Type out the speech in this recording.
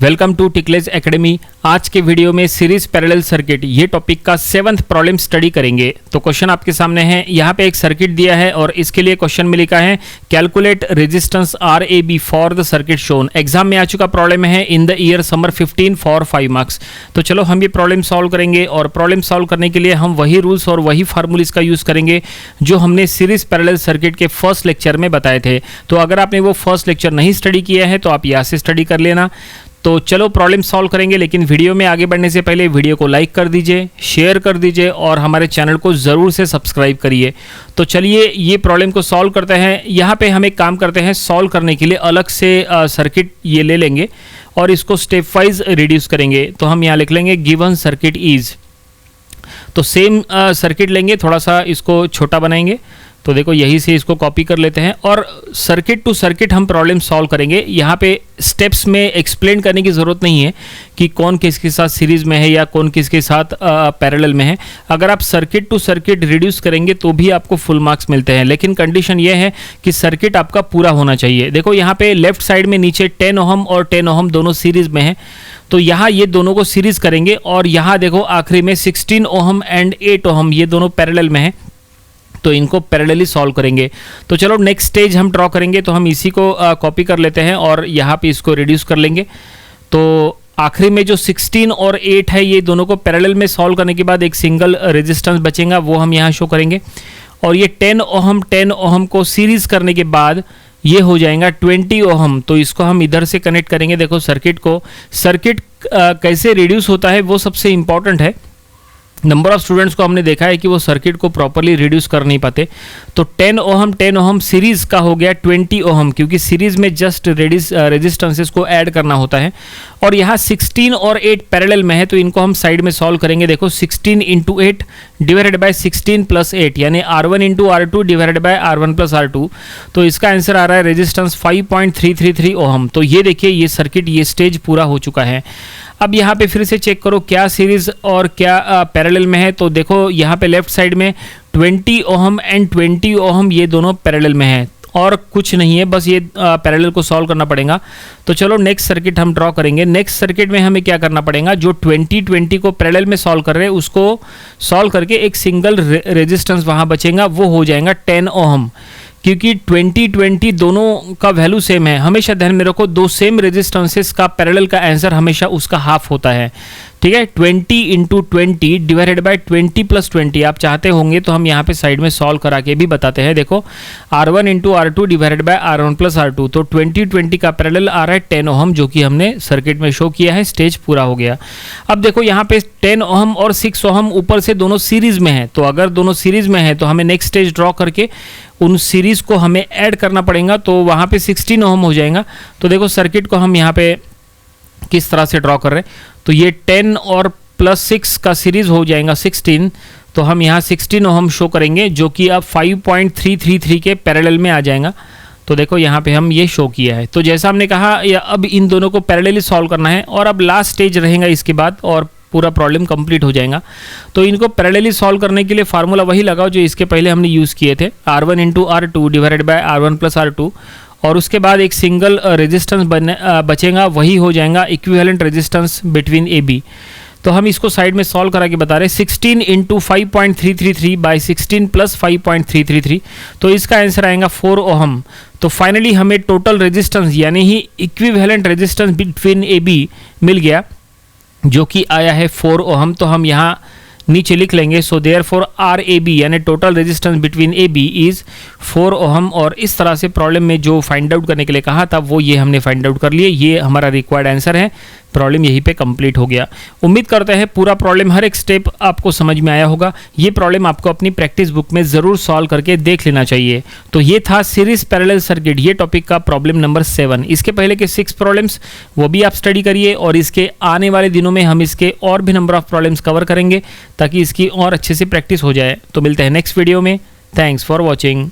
Welcome to टिकलेज academy. आज के video में सीरीज पैरेलल सर्किट ये टॉपिक का 7th प्रॉब्लम स्टडी करेंगे। तो क्वेश्चन आपके सामने है, यहाँ पे एक सर्किट दिया है और इसके लिए क्वेश्चन में लिखा है calculate resistance RAB for the circuit shown. Exam में आ चुका प्रॉब्लम है in the year summer 15 for 5 marks. तो चलो हम ये प्रॉब्लम सॉल्व करेंगे और प्रॉब्लम सॉल्व करने के लिए हम वही रूल्स और वही फार्मूलीज का यूज करेंगे जो हमने सीरीज पैरेलल सर्किट के फर्स्ट लेक्चर में बताए थे। तो अगर आपने वो फर्स्ट लेक्चर नहीं स्टडी किया है तो आप यहाँ से स्टडी कर लेना। तो चलो प्रॉब्लम सॉल्व करेंगे, लेकिन वीडियो में आगे बढ़ने से पहले वीडियो को लाइक कर दीजिए, शेयर कर दीजिए और हमारे चैनल को ज़रूर से सब्सक्राइब करिए। तो चलिए ये प्रॉब्लम को सॉल्व करते हैं। यहाँ पे हम एक काम करते हैं, सॉल्व करने के लिए अलग से सर्किट ये ले लेंगे और इसको स्टेप वाइज रिड्यूस करेंगे। तो हम यहाँ लिख लेंगे गिवन सर्किट इज। तो सेम सर्किट लेंगे, थोड़ा सा इसको छोटा बनाएंगे। तो देखो यहीं से इसको कॉपी कर लेते हैं और सर्किट टू सर्किट हम प्रॉब्लम सॉल्व करेंगे। यहाँ पे स्टेप्स में एक्सप्लेन करने की ज़रूरत नहीं है कि कौन किसके साथ सीरीज़ में है या कौन किसके साथ पैरेलल में है। अगर आप सर्किट टू सर्किट रिड्यूस करेंगे तो भी आपको फुल मार्क्स मिलते हैं, लेकिन कंडीशन ये है कि सर्किट आपका पूरा होना चाहिए। देखो यहाँ पे लेफ्ट साइड में नीचे 10 ओहम और 10 ओहम दोनों सीरीज़ में है, तो यहाँ ये दोनों को सीरीज़ करेंगे और यहाँ देखो आखिरी में 16 ओहम एंड 8 ओहम ये दोनों पैरेलल में है, तो इनको पैरेलली सॉल्व करेंगे। तो चलो नेक्स्ट स्टेज हम ड्रॉ करेंगे। तो हम इसी को कॉपी कर लेते हैं और यहाँ पे इसको रिड्यूस कर लेंगे। तो आखिरी में जो 16 और 8 है ये दोनों को पैरेलल में सॉल्व करने के बाद एक सिंगल रेजिस्टेंस बचेगा, वो हम यहाँ शो करेंगे। और ये 10 ओहम को सीरीज करने के बाद ये हो जाएगा 20 ओहम। तो इसको हम इधर से कनेक्ट करेंगे। देखो सर्किट कैसे रिड्यूस होता है वो सबसे इंपॉर्टेंट है। नंबर ऑफ स्टूडेंट्स को हमने देखा है कि वो सर्किट को प्रॉपरली रिड्यूस कर नहीं पाते। तो 10 ओहम सीरीज का हो गया 20 ओहम, क्योंकि सीरीज में जस्ट रेजिस्टेंसेस को ऐड करना होता है। और यहाँ 16 और 8 पैरेलल में है, तो इनको हम साइड में सॉल्व करेंगे। देखो 16 इंटू 8 डिवाइडेड बाय 16 प्लस 8 यानी R1 into R2 divided by R1 plus R2। तो इसका आंसर आ रहा है रेजिस्टेंस 5.333 ओहम। तो ये देखिए ये सर्किट ये स्टेज पूरा हो चुका है। अब यहाँ पे फिर से चेक करो क्या सीरीज और क्या पैरेलल में है। तो देखो यहाँ पे लेफ्ट साइड में 20 ओहम एंड 20 ओहम ये दोनों पैरेलल में है और कुछ नहीं है, बस ये पैरेलल को सॉल्व करना पड़ेगा। तो चलो नेक्स्ट सर्किट हम ड्रॉ करेंगे। नेक्स्ट सर्किट में हमें क्या करना पड़ेगा, जो 20 को पैरेलल में सॉल्व कर रहे हैं उसको सॉल्व करके एक सिंगल रेजिस्टेंस वहाँ बचेगा, वो हो जाएगा 10 ओहम। क्योंकि 20 दोनों का वैल्यू सेम है, हमेशा ध्यान में रखो दो सेम रेजिस्टेंसेस का पैरेलल का आंसर हमेशा उसका हाफ होता है। ठीक है, 20 इंटू 20 डिवाइडेड बाय 20 प्लस 20 आप चाहते होंगे तो हम यहाँ पे साइड में सॉल्व करा के भी बताते हैं। देखो R1 into R2 divided by R1 plus R2। तो 20 का पैरेलल आ रहा है 10 ओहम, जो कि हमने सर्किट में शो किया है। स्टेज पूरा हो गया। अब देखो यहाँ पे 10 ओहम और 6 ओहम ऊपर से दोनों सीरीज में है, तो अगर दोनों सीरीज में है तो हमें नेक्स्ट स्टेज ड्रॉ करके उन सीरीज को हमें ऐड करना पड़ेगा, तो वहाँ पे 16 ओहम हो जाएगा। तो देखो सर्किट को हम यहाँ पे किस तरह से ड्रॉ कर रहे हैं, तो ये 10 और प्लस 6 का सीरीज हो जाएगा 16। तो हम यहाँ 16 ओहम शो करेंगे, जो कि अब 5.333 के पैरेलल में आ जाएगा। तो देखो यहाँ पे हम ये शो किया है। तो जैसा हमने कहा अब इन दोनों को पैरेलली सॉल्व करना है और अब लास्ट स्टेज रहेगा इसके बाद और पूरा प्रॉब्लम कंप्लीट हो जाएगा। तो इनको पैरेलली सॉल्व करने के लिए फार्मूला वही लगाओ जो इसके पहले हमने यूज़ किए थे, R1 into R2 divided by R1 plus R2। और उसके बाद एक सिंगल रेजिस्टेंस बचेगा, वही हो जाएगा इक्विवेलेंट रेजिस्टेंस बिटवीन AB। तो हम इसको साइड में सॉल्व करा के बता रहे हैं 16 इंटू 5.333 बाई 16 प्लस 5.333। तो इसका आंसर आएगा 4 ओहम। तो फाइनली हमें टोटल रेजिस्टेंस यानी ही इक्विवेलेंट रेजिस्टेंस बिटवीन AB मिल गया, जो कि आया है 4 ओहम। तो हम यहाँ नीचे लिख लेंगे सो देयरफॉर RAB यानी total resistance between AB is 4 ohm. और इस तरह से प्रॉब्लम में जो फाइंड आउट करने के लिए कहा था वो ये हमने फाइंड आउट कर लिए। ये हमारा रिक्वायर्ड आंसर है। प्रॉब्लम यहीं पे कंप्लीट हो गया। उम्मीद करते हैं पूरा प्रॉब्लम हर एक स्टेप आपको समझ में आया होगा। ये प्रॉब्लम आपको अपनी प्रैक्टिस बुक में ज़रूर सॉल्व करके देख लेना चाहिए। तो ये था सीरीज पैरेलल सर्किट ये टॉपिक का प्रॉब्लम नंबर 7। इसके पहले के 6 प्रॉब्लम्स वो भी आप स्टडी करिए और इसके आने वाले दिनों में हम इसके और भी नंबर ऑफ प्रॉब्लम्स कवर करेंगे ताकि इसकी और अच्छे से प्रैक्टिस हो जाए। तो मिलते हैं नेक्स्ट वीडियो में। Thanks for watching.